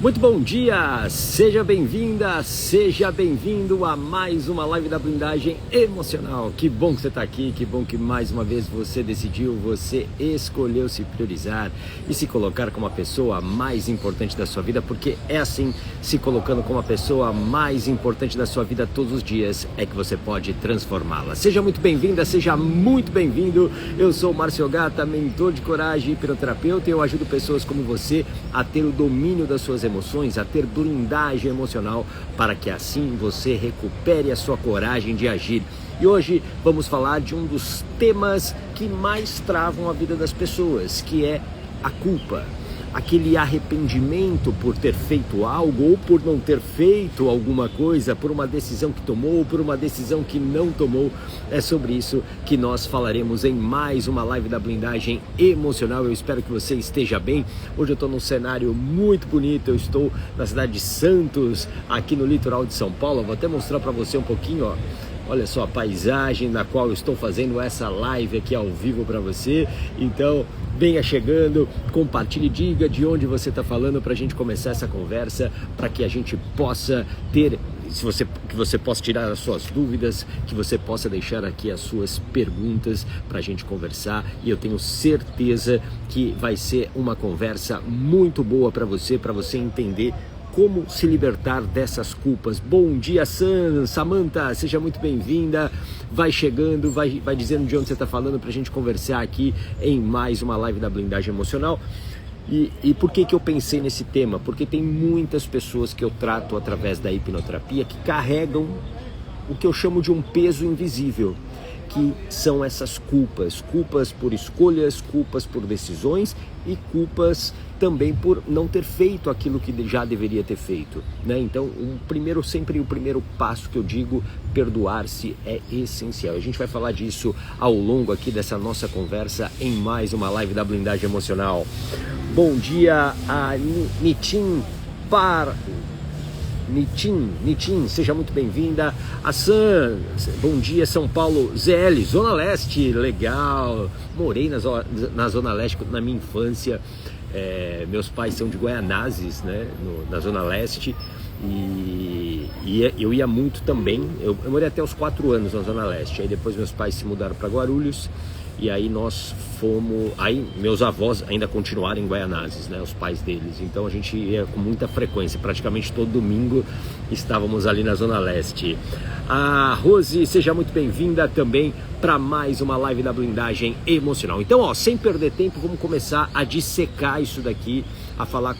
Muito bom dia, seja bem-vinda, seja bem-vindo a mais uma live da blindagem emocional. Que bom que você está aqui, que bom que mais uma vez você decidiu, você escolheu se priorizar e se colocar como a pessoa mais importante da sua vida, porque é assim, se colocando como a pessoa mais importante da sua vida todos os dias, é que você pode transformá-la. Seja muito bem-vinda, seja muito bem-vindo. Eu sou o Márcio Gata, mentor de coragem e hipnoterapeuta, e eu ajudo pessoas como você a ter o domínio das suas emoções, a ter blindagem emocional, para que assim você recupere a sua coragem de agir. E hoje vamos falar de um dos temas que mais travam a vida das pessoas, que é a culpa. Aquele arrependimento por ter feito algo ou por não ter feito alguma coisa, por uma decisão que tomou ou por uma decisão que não tomou. É sobre isso que nós falaremos em mais uma live da blindagem emocional. Eu espero que você esteja bem. Hoje eu estou num cenário muito bonito, eu estou na cidade de Santos, aqui no litoral de São Paulo. Eu vou até mostrar para você um pouquinho, ó. Olha só a paisagem na qual eu estou fazendo essa live aqui ao vivo para você. Então, venha chegando, compartilhe, diga de onde você está falando para a gente começar essa conversa, para que a gente possa ter, que você possa tirar as suas dúvidas, que você possa deixar aqui as suas perguntas para a gente conversar. E eu tenho certeza que vai ser uma conversa muito boa para você entender como se libertar dessas culpas. Bom dia, Samantha, seja muito bem-vinda. Vai chegando, vai dizendo de onde você está falando para a gente conversar aqui em mais uma live da blindagem emocional. E por que eu pensei nesse tema? Porque tem muitas pessoas que eu trato através da hipnoterapia que carregam o que eu chamo de um peso invisível, que são essas culpas por escolhas, culpas por decisões e culpas também por não ter feito aquilo que já deveria ter feito, né? Então, sempre o primeiro passo que eu digo, perdoar-se, é essencial. A gente vai falar disso ao longo aqui dessa nossa conversa em mais uma live da blindagem emocional. Bom dia a Nitin, seja muito bem-vinda. A Sam, bom dia, São Paulo. ZL, Zona Leste, legal. Morei na Zona Leste na minha infância. Meus pais são de Guaianazes, né, na Zona Leste, e eu ia muito também. Eu morei até os 4 anos na Zona Leste. Aí depois meus pais se mudaram para Guarulhos. E aí nós fomos, aí meus avós ainda continuaram em Guaianazes, né, os pais deles. Então a gente ia com muita frequência, praticamente todo domingo estávamos ali na Zona Leste. A Rose, seja muito bem-vinda também para mais uma live da blindagem emocional. Então, ó, sem perder tempo, vamos começar a dissecar isso daqui, a falar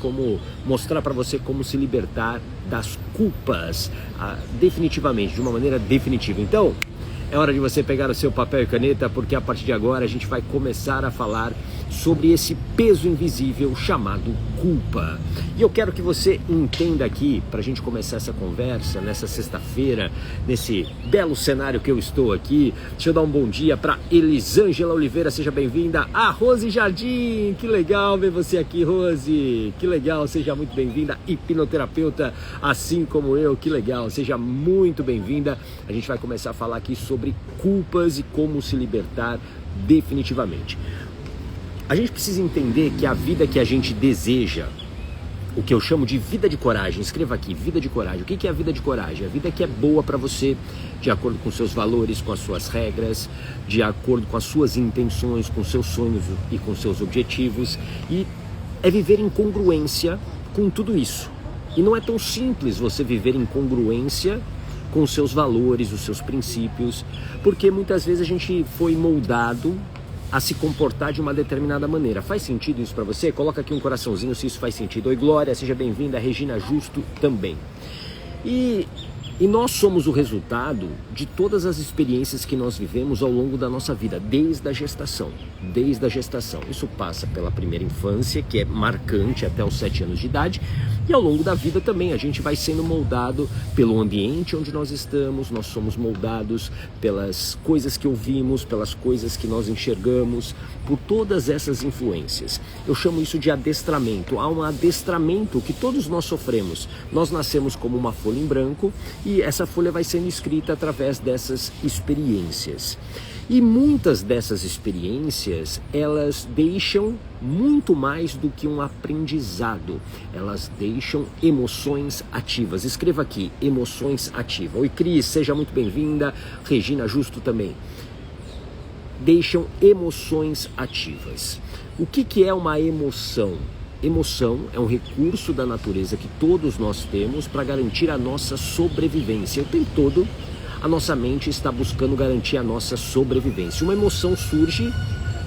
mostrar para você como se libertar das culpas, definitivamente, de uma maneira definitiva. Então, é hora de você pegar o seu papel e caneta, porque a partir de agora a gente vai começar a falar sobre esse peso invisível chamado culpa. E eu quero que você entenda aqui, para a gente começar essa conversa, nessa sexta-feira, nesse belo cenário que eu estou aqui. Deixa eu dar um bom dia para Elisângela Oliveira, seja bem-vinda. A Rose Jardim, que legal ver você aqui, Rose. Que legal, seja muito bem-vinda. Hipnoterapeuta, assim como eu, que legal, seja muito bem-vinda. A gente vai começar a falar aqui sobre culpas e como se libertar definitivamente. A gente precisa entender que a vida que a gente deseja, o que eu chamo de vida de coragem, escreva aqui, vida de coragem. O que é a vida de coragem? A vida que é boa para você, de acordo com seus valores, com as suas regras, de acordo com as suas intenções, com seus sonhos e com seus objetivos. E é viver em congruência com tudo isso. E não é tão simples você viver em congruência com os seus valores, os seus princípios, porque muitas vezes a gente foi moldado a se comportar de uma determinada maneira. Faz sentido isso para você? Coloca aqui um coraçãozinho se isso faz sentido. Oi, Glória, seja bem-vinda. Regina Justo também. E nós somos o resultado de todas as experiências que nós vivemos ao longo da nossa vida, desde a gestação. Isso passa pela primeira infância, que é marcante até os 7 anos de idade, e ao longo da vida também a gente vai sendo moldado pelo ambiente onde nós estamos, nós somos moldados pelas coisas que ouvimos, pelas coisas que nós enxergamos, por todas essas influências. Eu chamo isso de adestramento. Há um adestramento que todos nós sofremos. Nós nascemos como uma folha em branco e essa folha vai sendo escrita através dessas experiências. E muitas dessas experiências, elas deixam muito mais do que um aprendizado. Elas deixam emoções ativas. Escreva aqui, emoções ativas. Oi, Cris, seja muito bem-vinda. Regina Justo também. Deixam emoções ativas. O que é uma emoção? Emoção é um recurso da natureza que todos nós temos para garantir a nossa sobrevivência. O tempo todo, a nossa mente está buscando garantir a nossa sobrevivência. Uma emoção surge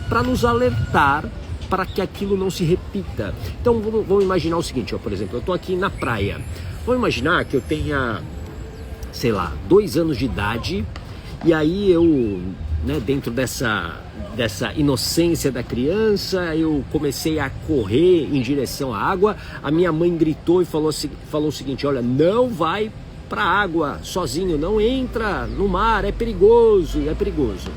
para nos alertar para que aquilo não se repita. Então vamos imaginar o seguinte, ó, por exemplo, eu estou aqui na praia. Vamos imaginar que eu tenha, sei lá, 2 anos de idade e aí eu, dentro dessa inocência da criança, eu comecei a correr em direção à água. A minha mãe gritou e falou o seguinte, olha, não vai para a água sozinho, não entra no mar, é perigoso, é perigoso.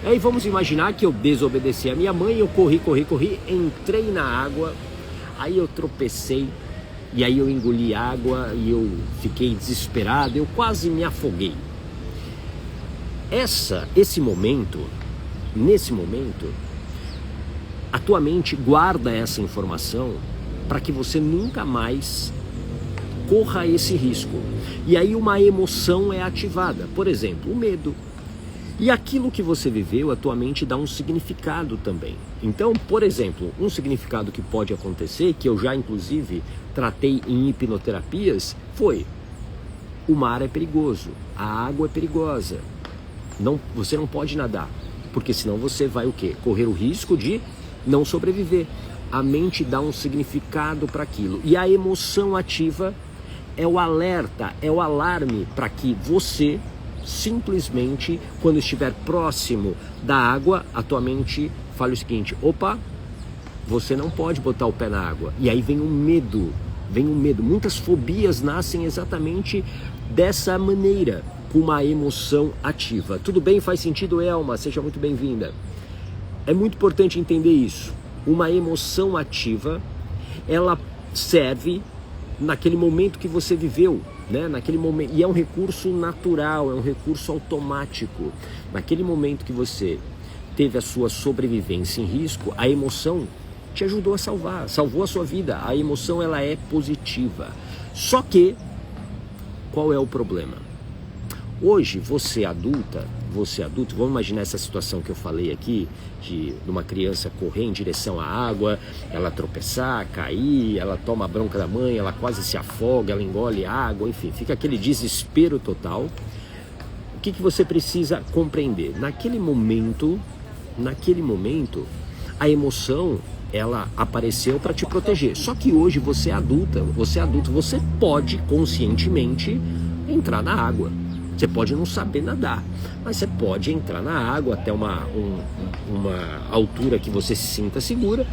Aí vamos imaginar que eu desobedeci a minha mãe, eu corri, entrei na água, aí eu tropecei, e aí eu engoli água e eu fiquei desesperado, eu quase me afoguei. Nesse momento, a tua mente guarda essa informação para que você nunca mais corra esse risco. E aí uma emoção é ativada, por exemplo, o medo. E aquilo que você viveu, a tua mente dá um significado também. Então, por exemplo, um significado que pode acontecer, que eu já inclusive tratei em hipnoterapias, foi: o mar é perigoso, a água é perigosa, você não pode nadar, porque senão você vai o quê? Correr o risco de não sobreviver. A mente dá um significado para aquilo. E a emoção ativa é o alerta, é o alarme para que você simplesmente, quando estiver próximo da água, a tua mente fale o seguinte: opa, você não pode botar o pé na água. E aí vem um medo. Muitas fobias nascem exatamente dessa maneira, com uma emoção ativa. Tudo bem? Faz sentido, Elma? Seja muito bem-vinda. É muito importante entender isso. Uma emoção ativa, ela serve naquele momento que você viveu, naquele momento, e é um recurso natural, é um recurso automático. Naquele momento que você teve a sua sobrevivência em risco, a emoção te ajudou a salvou a sua vida. A emoção, ela é positiva. Só que, qual é o problema? Hoje, você adulto, vamos imaginar essa situação que eu falei aqui, de uma criança correr em direção à água, ela tropeçar, cair, ela toma a bronca da mãe, ela quase se afoga, ela engole água, enfim, fica aquele desespero total. O que você precisa compreender? Naquele momento, a emoção, ela apareceu para te proteger. Só que hoje você é adulto, você pode conscientemente entrar na água. Você pode não saber nadar, mas você pode entrar na água até uma altura que você se sinta segura.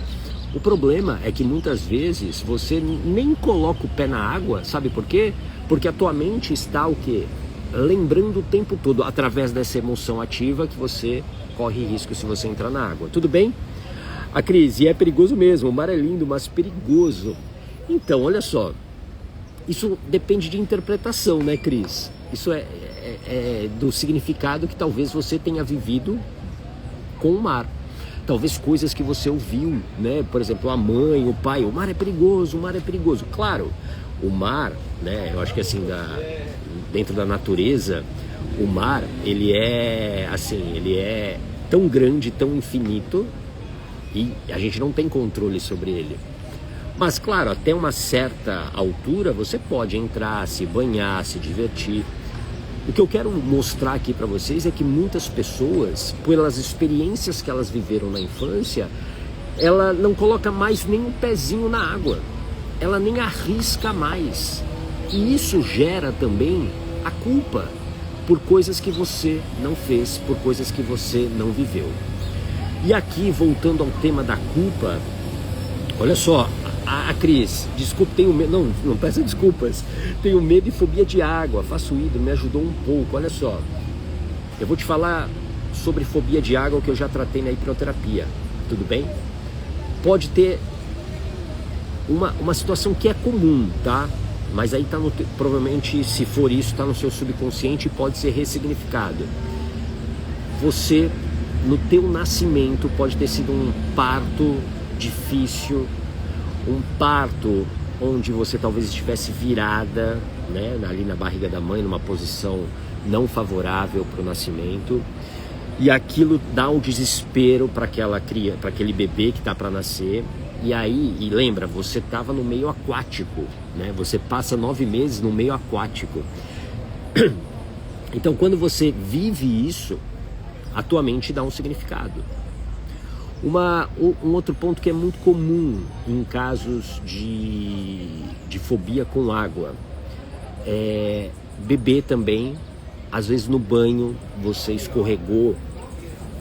O problema é que muitas vezes você nem coloca o pé na água, sabe por quê? Porque a tua mente está o quê? Lembrando o tempo todo, através dessa emoção ativa, que você corre risco se você entrar na água. Tudo bem? A Cris, e é perigoso mesmo, o mar é lindo, mas perigoso. Então, olha só, isso depende de interpretação, né, Cris? Isso é do significado que talvez você tenha vivido com o mar. Talvez coisas que você ouviu, Por exemplo, a mãe, o pai, o mar é perigoso, o mar é perigoso. Claro, o mar, eu acho que assim, dentro da natureza, o mar, ele é tão grande, tão infinito, e a gente não tem controle sobre ele. Mas claro, até uma certa altura você pode entrar, se banhar, se divertir. O que eu quero mostrar aqui para vocês é que muitas pessoas, pelas experiências que elas viveram na infância, ela não coloca mais nem um pezinho na água, ela nem arrisca mais. E isso gera também a culpa por coisas que você não fez, por coisas que você não viveu. E aqui, voltando ao tema da culpa, olha só, a Cris, desculpa, tenho medo, não peça desculpas, tenho medo e fobia de água, faço hidro, me ajudou um pouco. Olha só, eu vou te falar sobre fobia de água que eu já tratei na hipnoterapia, tudo bem? Pode ter uma situação que é comum, tá? Mas aí provavelmente, se for isso, está no seu subconsciente e pode ser ressignificado. Você no teu nascimento pode ter sido um parto difícil, um parto onde você talvez estivesse virada, né, ali na barriga da mãe, numa posição não favorável para o nascimento, e aquilo dá um desespero para aquele bebê que está para nascer. E aí, e lembra, você estava no meio aquático, né? Você passa 9 meses no meio aquático. Então, quando você vive isso, a tua mente dá um significado. Um outro ponto que é muito comum em casos de fobia com água é bebê também. Às vezes no banho você escorregou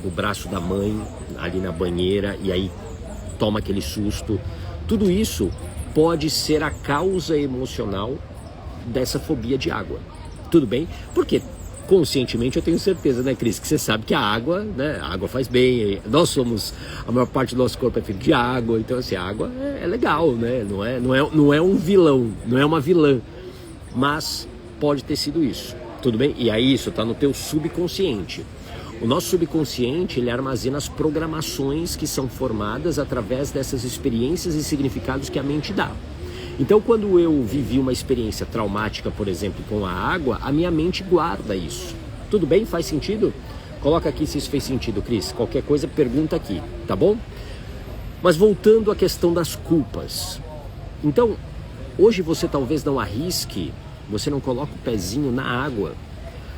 o braço da mãe ali na banheira e aí toma aquele susto. Tudo isso pode ser a causa emocional dessa fobia de água. Tudo bem? Porque conscientemente eu tenho certeza, né, Cris, que você sabe que a água, né, a água faz bem. Nós somos, a maior parte do nosso corpo é feito de água, então assim, a água é legal, né? Não é um vilão, não é uma vilã, mas pode ter sido isso. Tudo bem? E aí isso está no teu subconsciente. O nosso subconsciente, ele armazena as programações que são formadas através dessas experiências e significados que a mente dá. Então, quando eu vivi uma experiência traumática, por exemplo, com a água, a minha mente guarda isso. Tudo bem? Faz sentido? Coloca aqui se isso fez sentido, Cris. Qualquer coisa, pergunta aqui, tá bom? Mas voltando à questão das culpas. Então, hoje você talvez não arrisque, você não coloca o pezinho na água,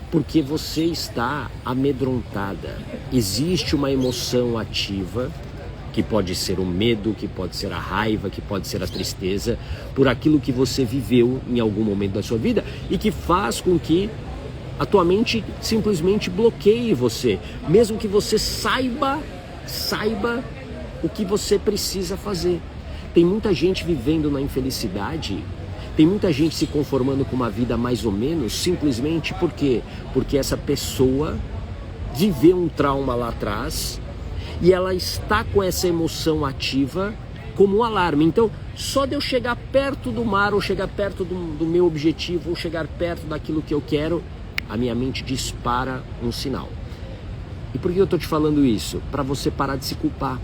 porque você está amedrontada. Existe uma emoção ativa, que pode ser o medo, que pode ser a raiva, que pode ser a tristeza, por aquilo que você viveu em algum momento da sua vida e que faz com que a tua mente simplesmente bloqueie você, mesmo que você saiba o que você precisa fazer. Tem muita gente vivendo na infelicidade. Tem muita gente se conformando com uma vida mais ou menos, simplesmente por quê? Porque essa pessoa viveu um trauma lá atrás e ela está com essa emoção ativa como um alarme. Então, só de eu chegar perto do mar, ou chegar perto do meu objetivo, ou chegar perto daquilo que eu quero, a minha mente dispara um sinal. E por que eu estou te falando isso? Para você parar de se culpar.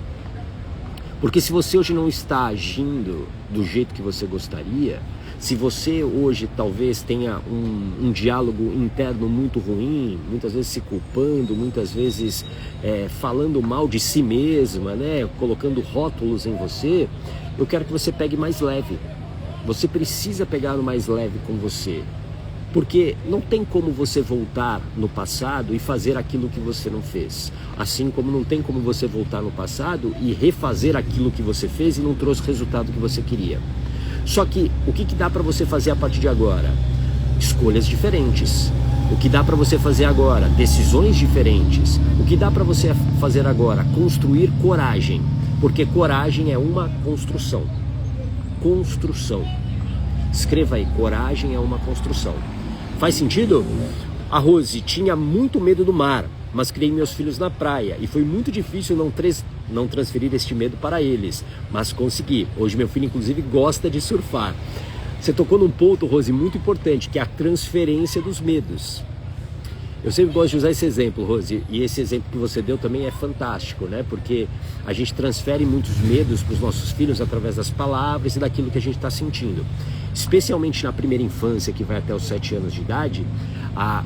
Porque se você hoje não está agindo do jeito que você gostaria, se você hoje talvez tenha um diálogo interno muito ruim, muitas vezes se culpando, muitas vezes falando mal de si mesma, né? Colocando rótulos em você, eu quero que você pegue mais leve. Você precisa pegar no mais leve com você. Porque não tem como você voltar no passado e fazer aquilo que você não fez. Assim como não tem como você voltar no passado e refazer aquilo que você fez e não trouxe o resultado que você queria. Só que o que dá para você fazer a partir de agora? Escolhas diferentes. O que dá para você fazer agora? Decisões diferentes. O que dá para você fazer agora? Construir coragem. Porque coragem é uma construção. Construção. Escreva aí, coragem é uma construção. Faz sentido? A Rose tinha muito medo do mar, mas criei meus filhos na praia e foi muito difícil não transferir este medo para eles, mas consegui. Hoje meu filho inclusive gosta de surfar. Você tocou num ponto, Rose, muito importante, que é a transferência dos medos. Eu sempre gosto de usar esse exemplo, Rose, e esse exemplo que você deu também é fantástico, né? Porque a gente transfere muitos medos para os nossos filhos através das palavras e daquilo que a gente está sentindo. Especialmente na primeira infância, que vai até os 7 anos de idade,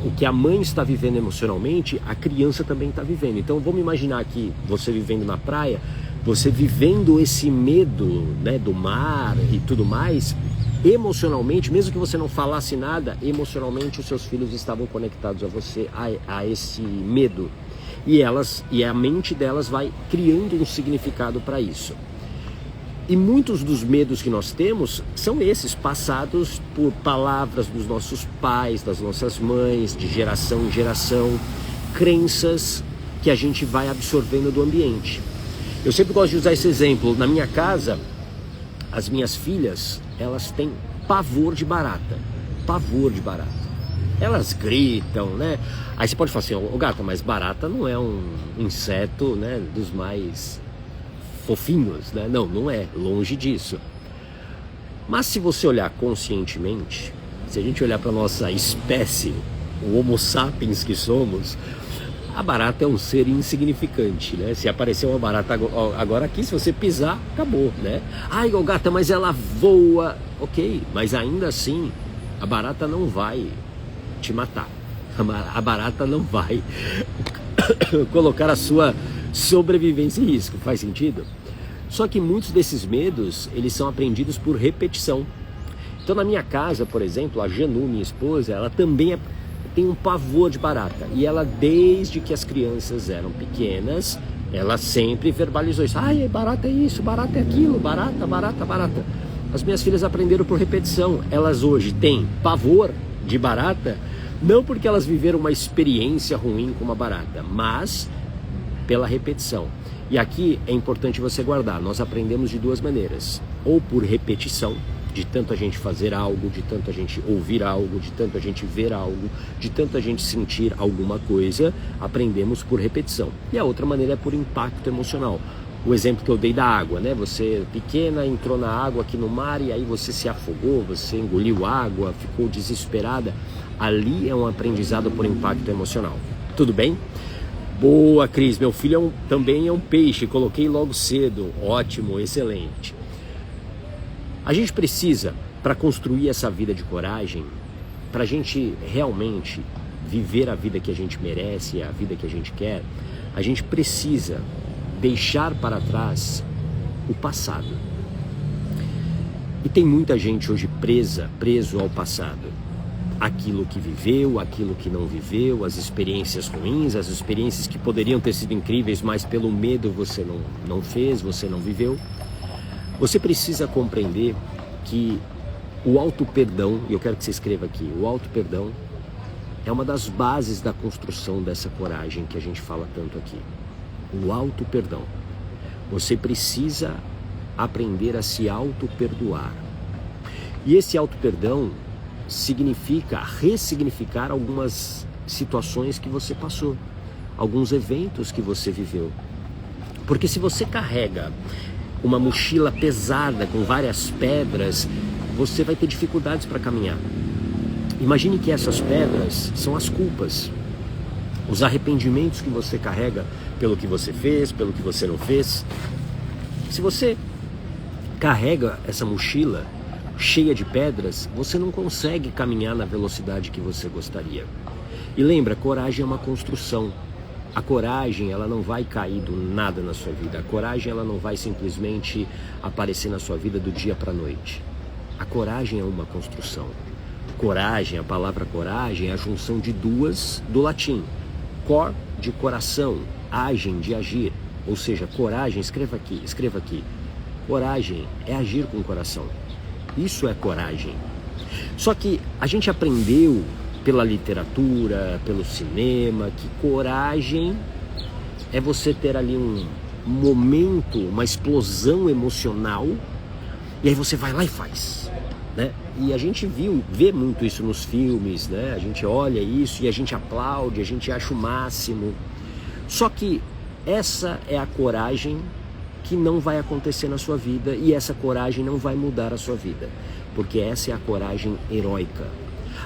o que a mãe está vivendo emocionalmente, a criança também está vivendo. Então vamos imaginar aqui, você vivendo na praia, você vivendo esse medo, né, do mar e tudo mais, emocionalmente, mesmo que você não falasse nada, emocionalmente os seus filhos estavam conectados a você, a esse medo. E a mente delas vai criando um significado para isso. E muitos dos medos que nós temos são esses, passados por palavras dos nossos pais, das nossas mães, de geração em geração, crenças que a gente vai absorvendo do ambiente. Eu sempre gosto de usar esse exemplo. Na minha casa, as minhas filhas, elas têm pavor de barata. Pavor de barata. Elas gritam, né? Aí você pode falar assim, ô gata, mas barata não é um inseto, né, dos mais fofinhos, né? Não, não é, longe disso. Mas se você olhar conscientemente, se a gente olhar para nossa espécie, o Homo sapiens que somos, A barata é um ser insignificante, né? Se aparecer uma barata agora aqui, se você pisar, acabou, né? Ai, Golgata, mas ela voa. Ok, mas ainda assim, a barata não vai te matar. A barata não vai colocar a sua sobrevivência em risco. Faz sentido? Só que muitos desses medos, eles são aprendidos por repetição. Então, na minha casa, por exemplo, a Janu, minha esposa, ela também tem um pavor de barata. E ela, desde que as crianças eram pequenas, ela sempre verbalizou isso. Ai, barata é isso, barata é aquilo, barata, barata, barata. As minhas filhas aprenderam por repetição. Elas hoje têm pavor de barata, não porque elas viveram uma experiência ruim com uma barata, mas pela repetição. E aqui é importante você guardar. Nós aprendemos de duas maneiras. Ou por repetição, de tanto a gente fazer algo, de tanto a gente ouvir algo, de tanto a gente ver algo, de tanto a gente sentir alguma coisa, aprendemos por repetição. E a outra maneira é por impacto emocional. O exemplo que eu dei da água, né? Você pequena entrou na água aqui no mar e aí você se afogou, você engoliu água, ficou desesperada. Ali é um aprendizado por impacto emocional. Tudo bem? Boa, Cris. Meu filho também é um peixe, coloquei logo cedo. Ótimo, excelente. A gente precisa, para construir essa vida de coragem, para a gente realmente viver a vida que a gente merece, a vida que a gente quer, a gente precisa deixar para trás o passado. E tem muita gente hoje preso ao passado. Aquilo que viveu, aquilo que não viveu, as experiências ruins, as experiências que poderiam ter sido incríveis, mas pelo medo você não fez, você não viveu. Você precisa compreender que o auto-perdão, e eu quero que você escreva aqui, o auto-perdão é uma das bases da construção dessa coragem que a gente fala tanto aqui. O auto-perdão. Você precisa aprender a se auto-perdoar. E esse auto-perdão significa ressignificar algumas situações que você passou, alguns eventos que você viveu. Porque se você carrega uma mochila pesada com várias pedras, você vai ter dificuldades para caminhar. Imagine que essas pedras são as culpas, os arrependimentos que você carrega pelo que você fez, pelo que você não fez. Se você carrega essa mochila cheia de pedras, você não consegue caminhar na velocidade que você gostaria. E lembra, coragem é uma construção. A coragem, ela não vai cair do nada na sua vida. A coragem, ela não vai simplesmente aparecer na sua vida do dia para a noite. A coragem é uma construção. Coragem, a palavra coragem é a junção de duas do latim. Cor, de coração, agem, de agir. Ou seja, coragem, escreva aqui. Coragem é agir com o coração. Isso é coragem. Só que a gente aprendeu pela literatura, pelo cinema, que coragem é você ter ali um momento, uma explosão emocional, e aí você vai lá e faz, né? E a gente vê muito isso nos filmes, né? A gente olha isso e a gente aplaude, a gente acha o máximo. Só que essa é a coragem que não vai acontecer na sua vida, e essa coragem não vai mudar a sua vida, porque essa é a coragem heróica.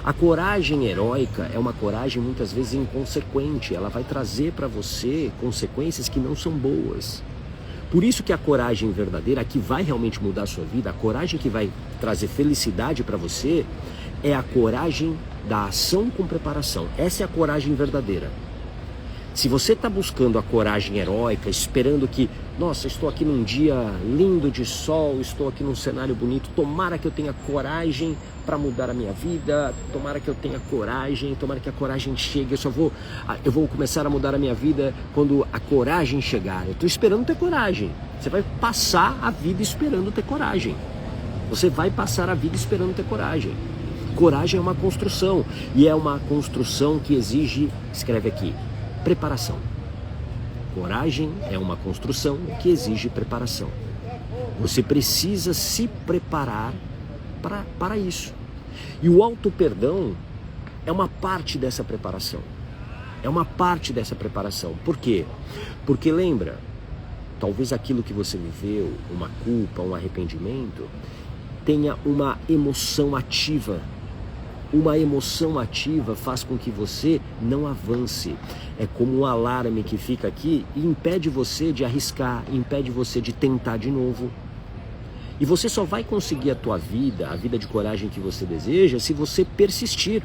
A coragem heróica é uma coragem muitas vezes inconsequente, ela vai trazer para você consequências que não são boas. Por isso que a coragem verdadeira, a que vai realmente mudar a sua vida, a coragem que vai trazer felicidade para você, é a coragem da ação com preparação. Essa é a coragem verdadeira. Se você está buscando a coragem heróica, esperando que, nossa, estou aqui num dia lindo de sol, estou aqui num cenário bonito, tomara que eu tenha coragem para mudar a minha vida, tomara que eu tenha coragem, tomara que a coragem chegue, eu vou começar a mudar a minha vida quando a coragem chegar. Eu estou esperando ter coragem. Você vai passar a vida esperando ter coragem. Você vai passar a vida esperando ter coragem. Coragem é uma construção, e é uma construção que exige, escreve aqui, preparação. Coragem é uma construção que exige preparação. Você precisa se preparar para isso. E o auto-perdão é uma parte dessa preparação. É uma parte dessa preparação. Por quê? Porque lembra, talvez aquilo que você viveu, uma culpa, um arrependimento, tenha uma emoção ativa Uma emoção ativa faz com que você não avance. É como um alarme que fica aqui e impede você de arriscar, impede você de tentar de novo. E você só vai conseguir a tua vida, a vida de coragem que você deseja, se você persistir.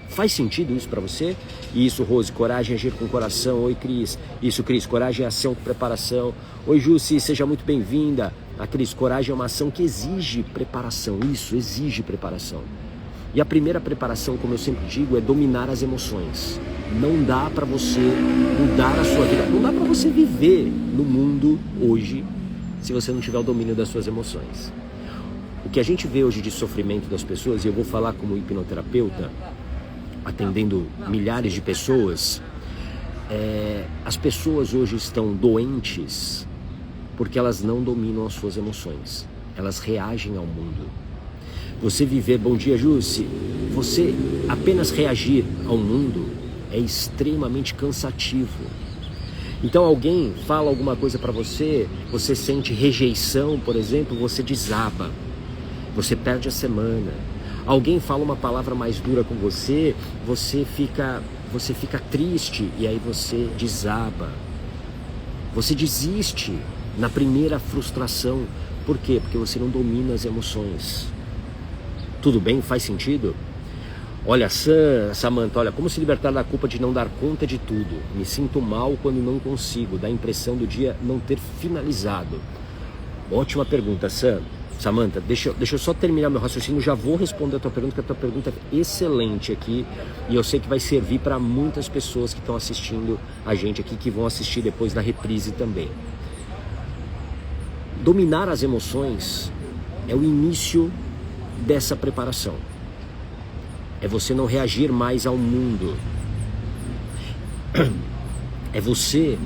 Faz sentido isso para você? Isso, Rose, coragem é agir com o coração. Oi, Cris. Isso, Cris, coragem é ação com preparação. Oi, Jussi, seja muito bem-vinda. A Cris, coragem é uma ação que exige preparação. Isso, exige preparação. E a primeira preparação, como eu sempre digo, é dominar as emoções. Não dá para você mudar a sua vida, não dá para você viver no mundo hoje se você não tiver o domínio das suas emoções. O que a gente vê hoje de sofrimento das pessoas, e eu vou falar como hipnoterapeuta, atendendo milhares de pessoas, as pessoas hoje estão doentes porque elas não dominam as suas emoções. Elas reagem ao mundo. Você viver, bom dia, Jussi, você apenas reagir ao mundo é extremamente cansativo. Então alguém fala alguma coisa para você, você sente rejeição, por exemplo, você desaba, você perde a semana. Alguém fala uma palavra mais dura com você, você fica triste e aí você desaba. Você desiste na primeira frustração. Por quê? Porque você não domina as emoções. Tudo bem? Faz sentido? Olha, Samantha, olha, como se libertar da culpa de não dar conta de tudo? Me sinto mal quando não consigo, dá a impressão do dia não ter finalizado. Ótima pergunta, Samantha, deixa eu só terminar meu raciocínio, já vou responder a tua pergunta, porque a tua pergunta é excelente aqui, e eu sei que vai servir para muitas pessoas que estão assistindo a gente aqui, que vão assistir depois na reprise também. Dominar as emoções é o início dessa preparação. É você não reagir mais ao mundo. É você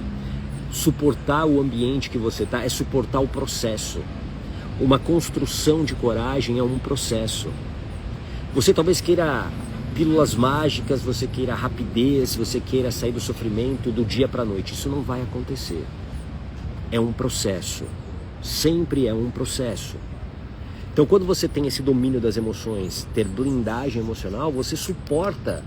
suportar o ambiente que você está, é suportar o processo. Uma construção de coragem é um processo. Você talvez queira pílulas mágicas, você queira rapidez, você queira sair do sofrimento do dia para a noite. Isso não vai acontecer. É um processo. Sempre é um processo. Então, quando você tem esse domínio das emoções, ter blindagem emocional, você suporta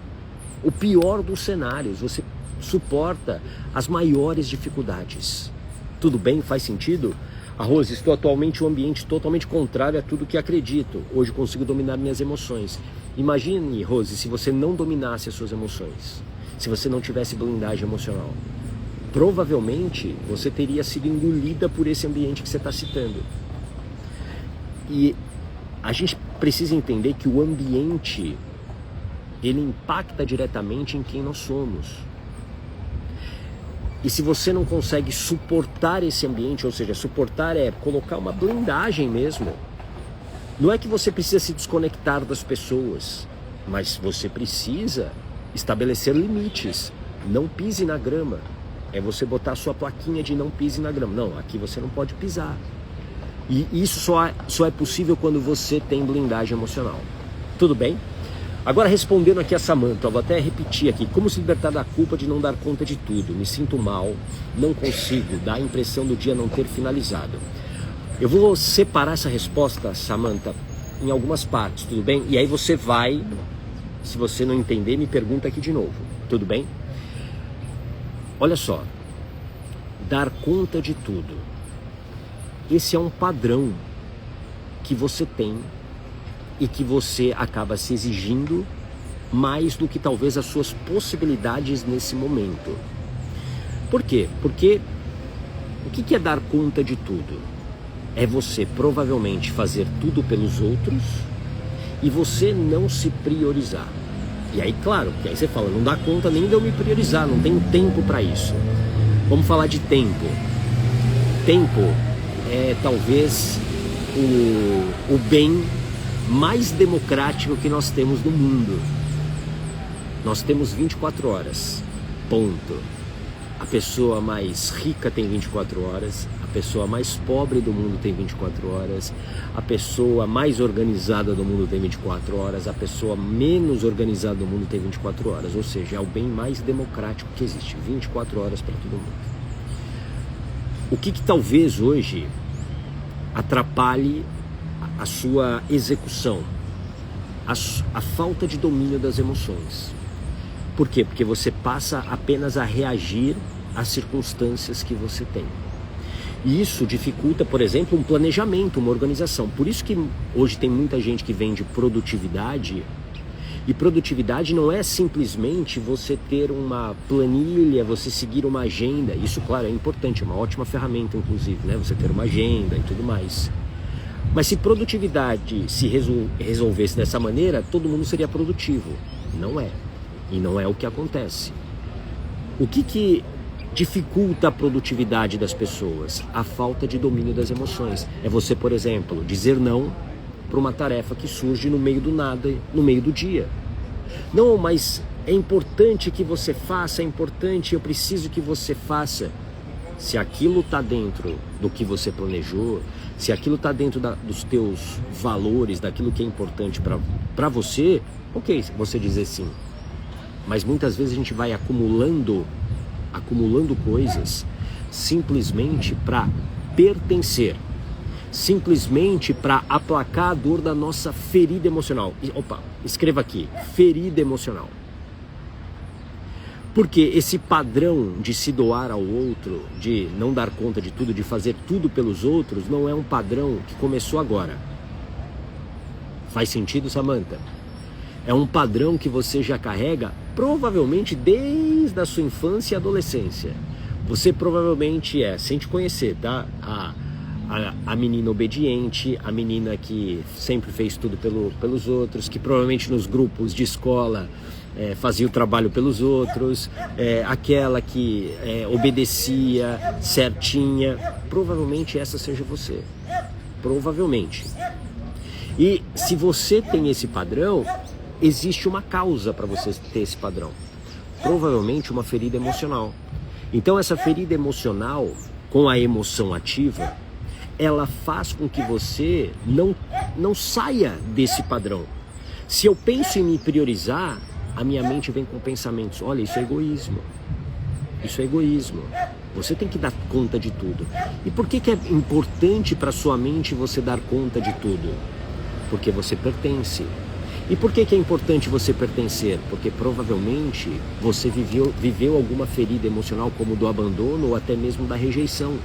o pior dos cenários, você suporta as maiores dificuldades. Tudo bem? Faz sentido? Rose, estou atualmente em um ambiente totalmente contrário a tudo que acredito. Hoje consigo dominar minhas emoções. Imagine, Rose, se você não dominasse as suas emoções, se você não tivesse blindagem emocional. Provavelmente você teria sido engolida por esse ambiente que você está citando. E a gente precisa entender que o ambiente, ele impacta diretamente em quem nós somos. E se você não consegue suportar esse ambiente, ou seja, suportar é colocar uma blindagem mesmo, não é que você precisa se desconectar das pessoas, mas você precisa estabelecer limites. Não pise na grama. É você botar a sua plaquinha de não pise na grama. Não, aqui você não pode pisar. E isso só é possível quando você tem blindagem emocional. Tudo bem? Agora respondendo aqui a Samantha, eu vou até repetir aqui. Como se libertar da culpa de não dar conta de tudo? Me sinto mal, não consigo, dá a impressão do dia não ter finalizado. Eu vou separar essa resposta, Samantha, em algumas partes, tudo bem? E aí você vai, se você não entender, me pergunta aqui de novo, tudo bem? Olha só, dar conta de tudo. Esse é um padrão que você tem e que você acaba se exigindo mais do que talvez as suas possibilidades nesse momento. Por quê? Porque o que é dar conta de tudo? É você provavelmente fazer tudo pelos outros e você não se priorizar. E aí, claro, que aí você fala, não dá conta nem de eu me priorizar, não tenho tempo para isso. Vamos falar de tempo. Tempo é talvez o bem mais democrático que nós temos no mundo. Nós temos 24 horas, ponto. A pessoa mais rica tem 24 horas, a pessoa mais pobre do mundo tem 24 horas, a pessoa mais organizada do mundo tem 24 horas, a pessoa menos organizada do mundo tem 24 horas, ou seja, é o bem mais democrático que existe, 24 horas para todo mundo. O que talvez hoje atrapalhe a sua execução? a falta de domínio das emoções. Por quê? Porque você passa apenas a reagir às circunstâncias que você tem. E isso dificulta, por exemplo, um planejamento, uma organização. Por isso que hoje tem muita gente que vende produtividade. E produtividade não é simplesmente você ter uma planilha, você seguir uma agenda. Isso, claro, é importante, é uma ótima ferramenta, inclusive, né? Você ter uma agenda e tudo mais. Mas se produtividade se resolvesse dessa maneira, todo mundo seria produtivo. Não é. E não é o que acontece. O que dificulta a produtividade das pessoas? A falta de domínio das emoções. É você, por exemplo, dizer não para uma tarefa que surge no meio do nada, no meio do dia. Não, mas é importante que você faça, é importante, eu preciso que você faça. Se aquilo está dentro do que você planejou, se aquilo está dentro dos teus valores, daquilo que é importante para você, ok, você dizer sim. Mas muitas vezes a gente vai acumulando coisas simplesmente para pertencer, simplesmente para aplacar a dor da nossa ferida emocional. Opa, escreva aqui, ferida emocional. Porque esse padrão de se doar ao outro, de não dar conta de tudo, de fazer tudo pelos outros, não é um padrão que começou agora. Faz sentido, Samantha? É um padrão que você já carrega provavelmente desde a sua infância e adolescência. Você provavelmente sem te conhecer, tá? A menina obediente, a menina que sempre fez tudo pelos outros, que provavelmente nos grupos de escola fazia o trabalho pelos outros, aquela que obedecia certinha. Provavelmente essa seja você. Provavelmente. E se você tem esse padrão, existe uma causa para você ter esse padrão. Provavelmente uma ferida emocional. Então essa ferida emocional, com a emoção ativa, ela faz com que você não saia desse padrão. Se eu penso em me priorizar, a minha mente vem com pensamentos. Olha, isso é egoísmo. Isso é egoísmo. Você tem que dar conta de tudo. E por que é importante para sua mente você dar conta de tudo? Porque você pertence. E por que é importante você pertencer? Porque provavelmente você viveu alguma ferida emocional, como do abandono ou até mesmo da rejeição.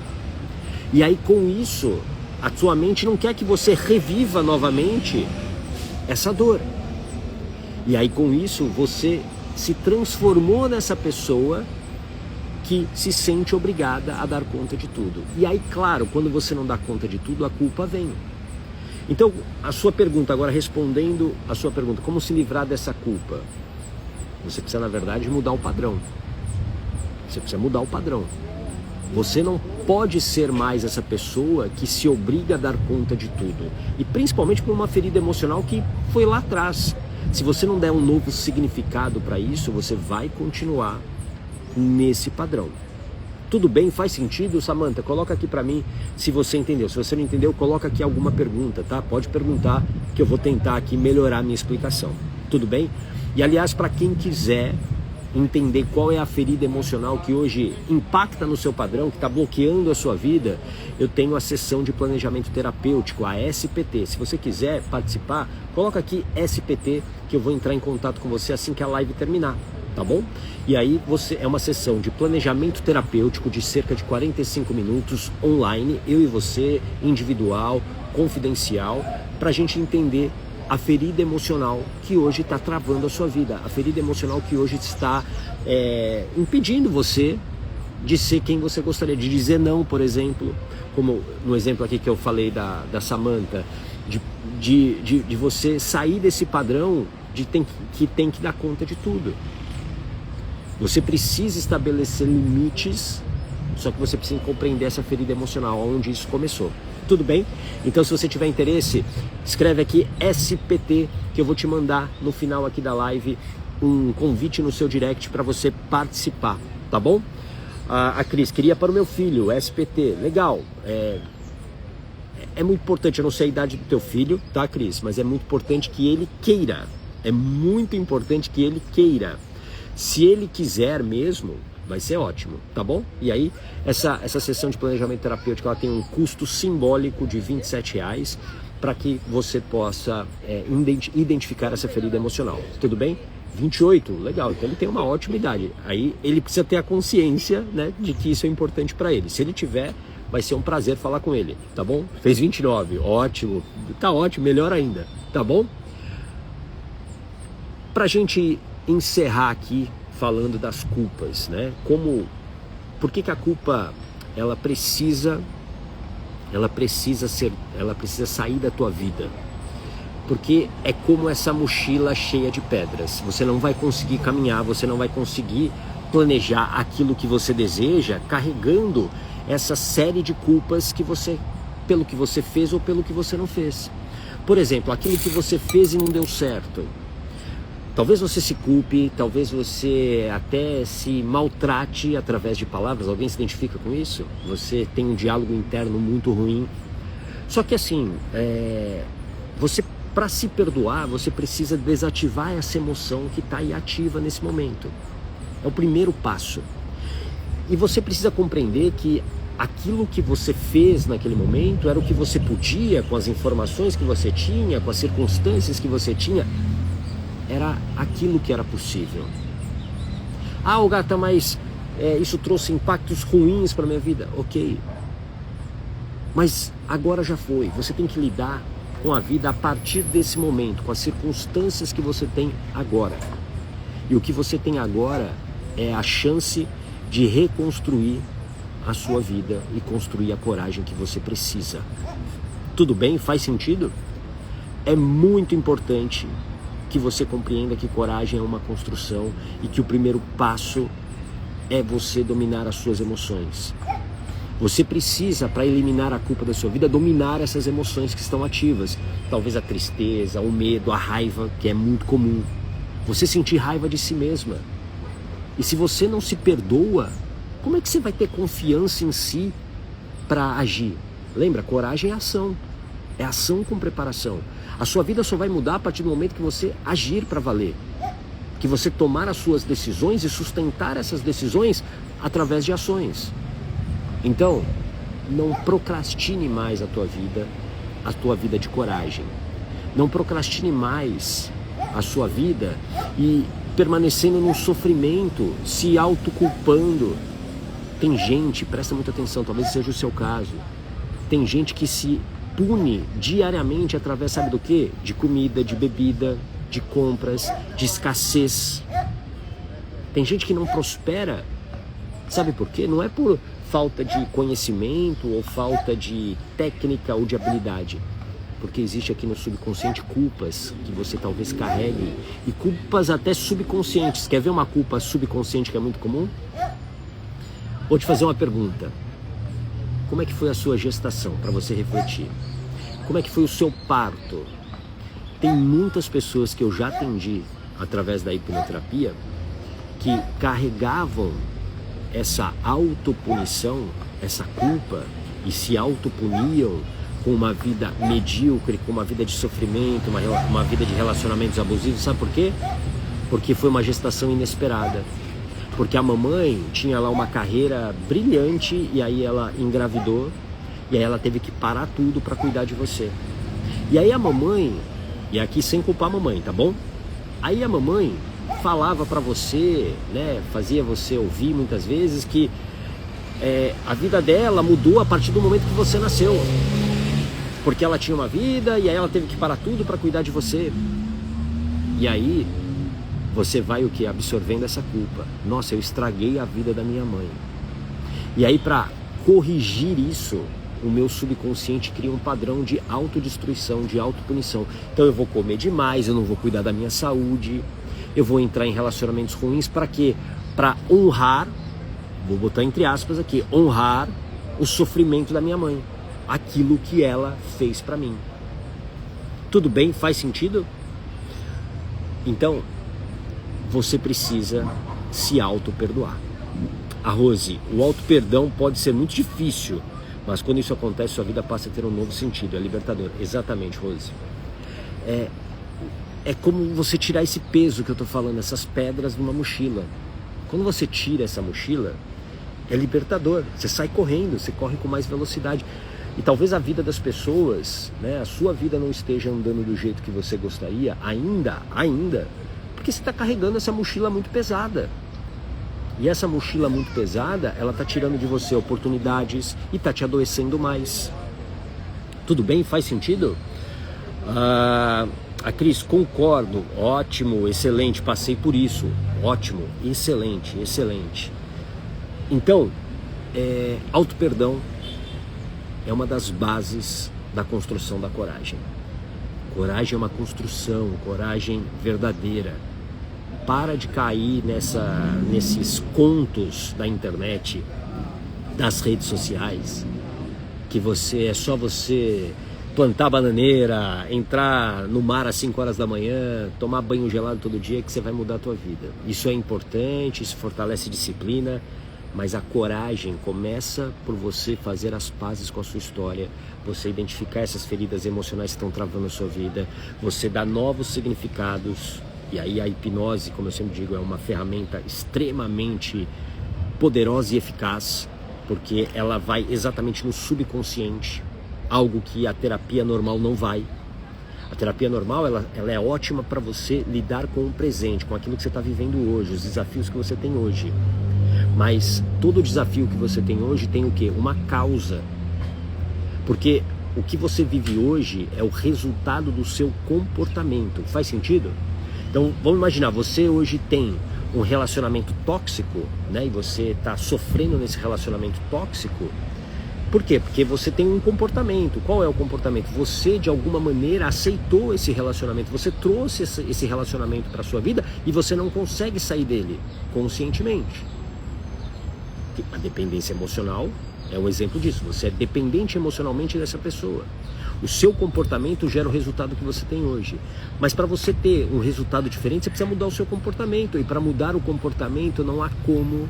E aí com isso, a sua mente não quer que você reviva novamente essa dor. E aí com isso você se transformou nessa pessoa que se sente obrigada a dar conta de tudo. E aí, claro, quando você não dá conta de tudo, a culpa vem. Então, a sua pergunta, agora respondendo a sua pergunta, como se livrar dessa culpa? Você precisa, na verdade, mudar o padrão. Você precisa mudar o padrão. Você não pode ser mais essa pessoa que se obriga a dar conta de tudo. E principalmente por uma ferida emocional que foi lá atrás. Se você não der um novo significado para isso, você vai continuar nesse padrão. Tudo bem? Faz sentido, Samantha? Coloca aqui para mim se você entendeu. Se você não entendeu, coloca aqui alguma pergunta, tá? Pode perguntar que eu vou tentar aqui melhorar a minha explicação. Tudo bem? E aliás, para quem quiser entender qual é a ferida emocional que hoje impacta no seu padrão, que está bloqueando a sua vida, eu tenho a sessão de planejamento terapêutico, a SPT. Se você quiser participar, coloca aqui SPT, que eu vou entrar em contato com você assim que a live terminar, tá bom? E aí é uma sessão de planejamento terapêutico de cerca de 45 minutos online, eu e você, individual, confidencial, para a gente entender a ferida emocional que hoje está travando a sua vida, a ferida emocional que hoje está impedindo você de ser quem você gostaria, de dizer não, por exemplo, como no exemplo aqui que eu falei da Samantha, de você sair desse padrão que tem que dar conta de tudo. Você precisa estabelecer limites, só que você precisa compreender essa ferida emocional, onde isso começou. Tudo bem? Então, se você tiver interesse, escreve aqui SPT, que eu vou te mandar no final aqui da live um convite no seu direct para você participar, tá bom? A Cris, queria para o meu filho, SPT, legal. É muito importante, eu não sei a idade do teu filho, tá, Cris? Mas é muito importante que ele queira. É muito importante que ele queira. Se ele quiser mesmo, vai ser ótimo, tá bom? E aí, essa sessão de planejamento terapêutico, ela tem um custo simbólico de R$27. para que você possa identificar essa ferida emocional. Tudo bem? 28, legal, então ele tem uma ótima idade. Aí ele precisa ter a consciência, né, de que isso é importante para ele. Se ele tiver, vai ser um prazer falar com ele, tá bom? Fez 29, ótimo, tá ótimo, melhor ainda, tá bom? Pra gente encerrar aqui falando das culpas, né? Por que a culpa ela precisa sair da tua vida? Porque é como essa mochila cheia de pedras. Você não vai conseguir caminhar, você não vai conseguir planejar aquilo que você deseja carregando essa série de culpas pelo que você fez ou pelo que você não fez. Por exemplo, aquilo que você fez e não deu certo. Talvez você se culpe, talvez você até se maltrate através de palavras. Alguém se identifica com isso? Você tem um diálogo interno muito ruim. Só que assim, para se perdoar, você precisa desativar essa emoção que está aí ativa nesse momento. É o primeiro passo. E você precisa compreender que aquilo que você fez naquele momento era o que você podia, com as informações que você tinha, com as circunstâncias que você tinha, era aquilo que era possível. Ah, Gata, mas isso trouxe impactos ruins para a minha vida. Ok. Mas agora já foi. Você tem que lidar com a vida a partir desse momento, com as circunstâncias que você tem agora. E o que você tem agora é a chance de reconstruir a sua vida e construir a coragem que você precisa. Tudo bem? Faz sentido? É muito importante que você compreenda que coragem é uma construção e que o primeiro passo é você dominar as suas emoções. Você precisa, para eliminar a culpa da sua vida, dominar essas emoções que estão ativas. Talvez a tristeza, o medo, a raiva, que é muito comum. Você sentir raiva de si mesma. E se você não se perdoa, como é que você vai ter confiança em si para agir? Lembra, coragem é ação. É ação com preparação. A sua vida só vai mudar a partir do momento que você agir para valer. Que você tomar as suas decisões e sustentar essas decisões através de ações. Então, não procrastine mais a tua vida de coragem. Não procrastine mais a sua vida e permanecendo no sofrimento, se autoculpando. Tem gente, presta muita atenção, talvez seja o seu caso, tem gente que se pune diariamente através, sabe do quê? De comida, de bebida, de compras, de escassez. Tem gente que não prospera, sabe por quê? Não é por falta de conhecimento ou falta de técnica ou de habilidade, porque existe aqui no subconsciente culpas que você talvez carregue, e culpas até subconscientes. Quer ver uma culpa subconsciente que é muito comum? Vou te fazer uma pergunta. Como é que foi a sua gestação, para você refletir? Como é que foi o seu parto? Tem muitas pessoas que eu já atendi através da hipnoterapia que carregavam essa autopunição, essa culpa, e se autopuniam com uma vida medíocre, com uma vida de sofrimento, uma vida de relacionamentos abusivos. Sabe por quê? Porque foi uma gestação inesperada. Porque a mamãe tinha lá uma carreira brilhante e aí ela engravidou e aí ela teve que parar tudo para cuidar de você. E aí a mamãe, e aqui sem culpar a mamãe, tá bom? Aí a mamãe falava para você, né, fazia você ouvir muitas vezes que a vida dela mudou a partir do momento que você nasceu. Porque ela tinha uma vida e aí ela teve que parar tudo para cuidar de você. E aí você vai o que? Absorvendo essa culpa. Nossa, eu estraguei a vida da minha mãe. E aí, para corrigir isso, o meu subconsciente cria um padrão de autodestruição, de autopunição. Então eu vou comer demais, eu não vou cuidar da minha saúde, eu vou entrar em relacionamentos ruins. Para quê? Para honrar, vou botar entre aspas aqui, honrar o sofrimento da minha mãe, aquilo que ela fez para mim. Tudo bem? Faz sentido? Então, você precisa se auto-perdoar. A Rose, o auto-perdão pode ser muito difícil, mas quando isso acontece, sua vida passa a ter um novo sentido, é libertador. Exatamente, Rose. É como você tirar esse peso que eu tô falando, essas pedras de uma mochila. Quando você tira essa mochila, é libertador. Você sai correndo, você corre com mais velocidade. E talvez a vida das pessoas, né, a sua vida não esteja andando do jeito que você gostaria, ainda, porque você está carregando essa mochila muito pesada. E essa mochila muito pesada, ela está tirando de você oportunidades e está te adoecendo mais. Tudo bem? Faz sentido? A Cris, concordo, ótimo, excelente, passei por isso, ótimo, excelente, excelente. Então, auto-perdão é uma das bases da construção da coragem. Coragem é uma construção, coragem verdadeira. Para de cair nesses contos da internet, das redes sociais, que é só você plantar bananeira, entrar no mar às 5 horas da manhã, tomar banho gelado todo dia, que você vai mudar a tua vida. Isso é importante, isso fortalece disciplina, mas a coragem começa por você fazer as pazes com a sua história, você identificar essas feridas emocionais que estão travando a sua vida, você dar novos significados. E aí a hipnose, como eu sempre digo, é uma ferramenta extremamente poderosa e eficaz, porque ela vai exatamente no subconsciente, algo que a terapia normal não vai. A terapia normal, ela é ótima para você lidar com o presente, com aquilo que você está vivendo hoje, os desafios que você tem hoje. Mas todo desafio que você tem hoje tem o quê? Uma causa. Porque o que você vive hoje é o resultado do seu comportamento. Faz sentido? Então, vamos imaginar, você hoje tem um relacionamento tóxico, né? E você está sofrendo nesse relacionamento tóxico. Por quê? Porque você tem um comportamento. Qual é o comportamento? Você, de alguma maneira, aceitou esse relacionamento. Você trouxe esse relacionamento para a sua vida e você não consegue sair dele conscientemente. A dependência emocional é um exemplo disso. Você é dependente emocionalmente dessa pessoa. O seu comportamento gera o resultado que você tem hoje. Mas para você ter um resultado diferente, você precisa mudar o seu comportamento. E para mudar o comportamento, não há como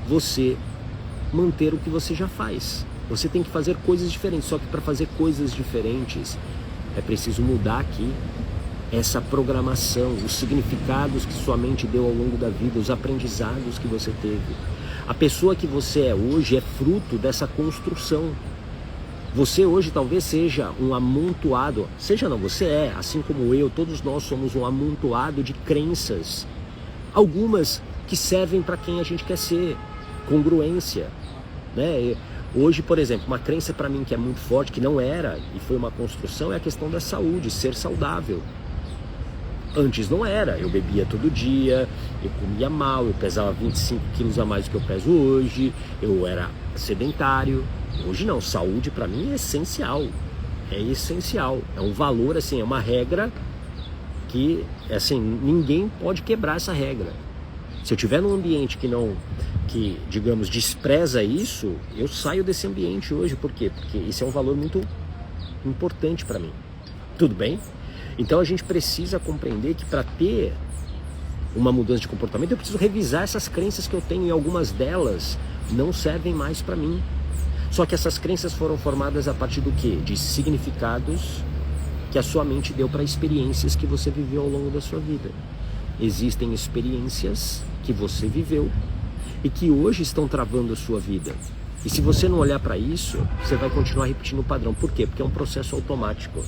você manter o que você já faz. Você tem que fazer coisas diferentes. Só que para fazer coisas diferentes, é preciso mudar aqui essa programação, os significados que sua mente deu ao longo da vida, os aprendizados que você teve. A pessoa que você é hoje é fruto dessa construção. Você hoje talvez seja um amontoado, você é, assim como eu, todos nós somos um amontoado de crenças. Algumas que servem para quem a gente quer ser, congruência, né? Hoje, por exemplo, uma crença para mim que é muito forte, que não era e foi uma construção, é a questão da saúde, ser saudável. Antes não era, eu bebia todo dia, eu comia mal, eu pesava 25 quilos a mais do que eu peso hoje, eu era sedentário. Hoje não, saúde para mim é essencial, é um valor, assim, é uma regra que, assim, ninguém pode quebrar essa regra. Se eu estiver num ambiente que, digamos, despreza isso, eu saio desse ambiente hoje. Por quê? Porque isso é um valor muito importante para mim. Tudo bem? Então a gente precisa compreender que para ter uma mudança de comportamento, eu preciso revisar essas crenças que eu tenho, e algumas delas não servem mais para mim. Só que essas crenças foram formadas a partir do quê? De significados que a sua mente deu para experiências que você viveu ao longo da sua vida. Existem experiências que você viveu e que hoje estão travando a sua vida. E se você não olhar para isso, você vai continuar repetindo o padrão. Por quê? Porque é um processo automático.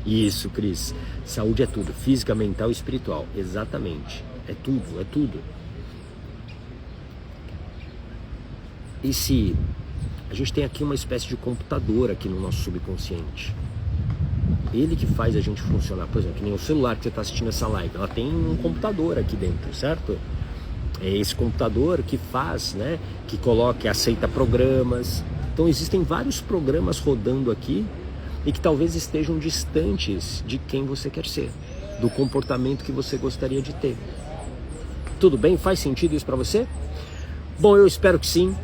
Isso, Cris. Saúde é tudo. Física, mental e espiritual. Exatamente. É tudo, é tudo. E se a gente tem aqui uma espécie de computador aqui no nosso subconsciente. Ele que faz a gente funcionar. Por exemplo, que nem o celular que você está assistindo essa live. Ela tem um computador aqui dentro, certo? É esse computador que faz, né? Que coloca e aceita programas. Então existem vários programas rodando aqui e que talvez estejam distantes de quem você quer ser, do comportamento que você gostaria de ter. Tudo bem? Faz sentido isso para você? Bom, eu espero que sim.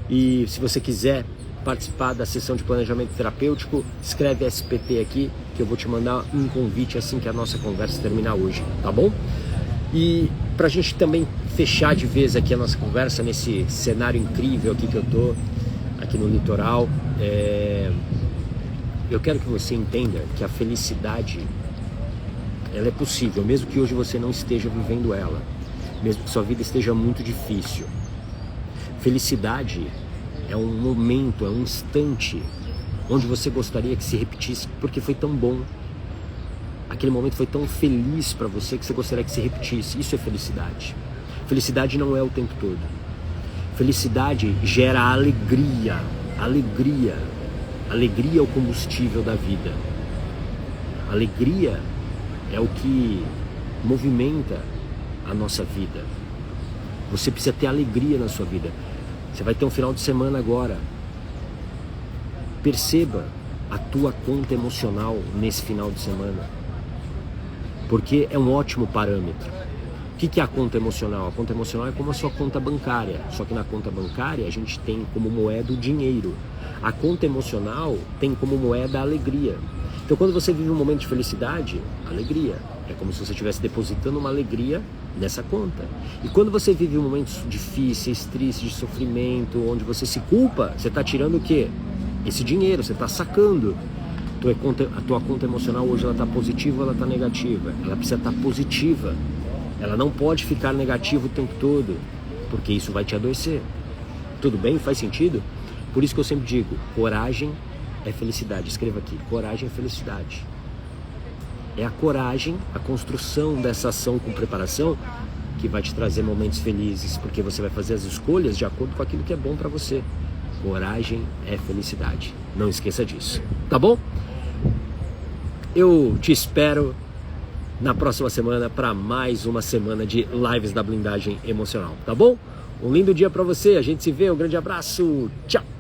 E se você quiser participar da sessão de planejamento terapêutico, escreve SPT aqui, que eu vou te mandar um convite assim que a nossa conversa terminar hoje, tá bom? E pra gente também fechar de vez aqui a nossa conversa nesse cenário incrível aqui que eu tô, aqui no litoral, eu quero que você entenda que a felicidade, ela é possível, mesmo que hoje você não esteja vivendo ela, mesmo que sua vida esteja muito difícil. Felicidade é um momento, é um instante onde você gostaria que se repetisse porque foi tão bom. Aquele momento foi tão feliz para você que você gostaria que se repetisse. Isso é felicidade. Felicidade não é o tempo todo. Felicidade gera alegria. Alegria. Alegria é o combustível da vida. Alegria é o que movimenta a nossa vida. Você precisa ter alegria na sua vida. Você vai ter um final de semana agora. Perceba a tua conta emocional nesse final de semana, porque é um ótimo parâmetro. O que é a conta emocional? A conta emocional é como a sua conta bancária, só que na conta bancária a gente tem como moeda o dinheiro. A conta emocional tem como moeda a alegria. Então quando você vive um momento de felicidade, alegria, é como se você estivesse depositando uma alegria nessa conta. E quando você vive momentos difíceis, tristes, de sofrimento, onde você se culpa, você está tirando o quê? Esse dinheiro, você está sacando. A tua conta emocional hoje ela está positiva ou ela está negativa? Ela precisa estar positiva. Ela não pode ficar negativa o tempo todo, porque isso vai te adoecer. Tudo bem? Faz sentido? Por isso que eu sempre digo, coragem é felicidade. Escreva aqui, coragem é felicidade. É a coragem, a construção dessa ação com preparação que vai te trazer momentos felizes, porque você vai fazer as escolhas de acordo com aquilo que é bom para você. Coragem é felicidade. Não esqueça disso, tá bom? Eu te espero na próxima semana para mais uma semana de lives da blindagem emocional, tá bom? Um lindo dia para você, a gente se vê, um grande abraço, tchau!